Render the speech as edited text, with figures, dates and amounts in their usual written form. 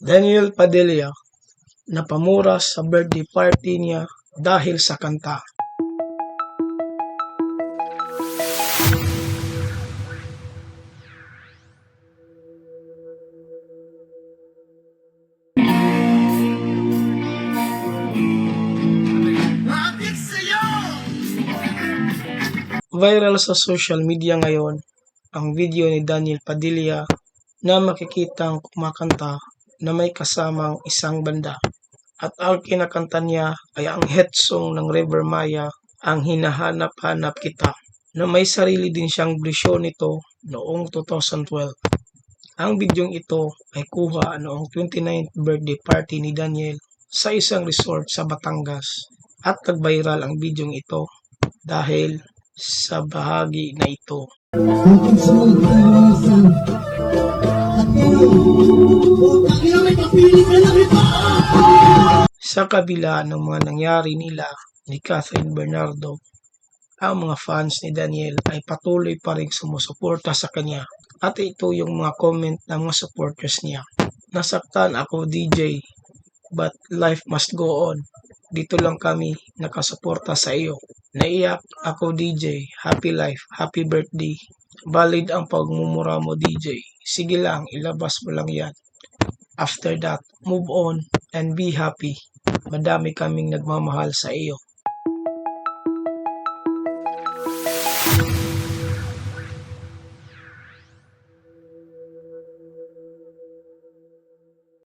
Daniel Padilla napamura sa birthday party niya dahil sa kanta. Viral sa social media ngayon ang video ni Daniel Padilla na makikitang kumakanta na may kasamang isang banda. At ang kinakanta niya ay ang hit song ng River Maya, Ang Hinahanap-Hanap Kita, na may sarili din siyang bersyon nito noong 2012. Ang bidyong ito ay kuha noong 29th birthday party ni Daniel sa isang resort sa Batangas at nag-viral ang bidyong ito dahil sa bahagi na ito. Sa kabila ng mga nangyari nila ni Catherine Bernardo, ang mga fans ni Daniel ay patuloy pa rin sumusuporta sa kanya. At ito yung mga comment ng mga supporters niya. Nasaktan ako DJ, but life must go on. Dito lang kami nakasuporta sa iyo. Naiyak ako DJ, happy life, happy birthday. Valid ang pagmumura mo DJ. Sige lang, ilabas mo lang yan. After that, move on and be happy. Madami kaming nagmamahal sa iyo.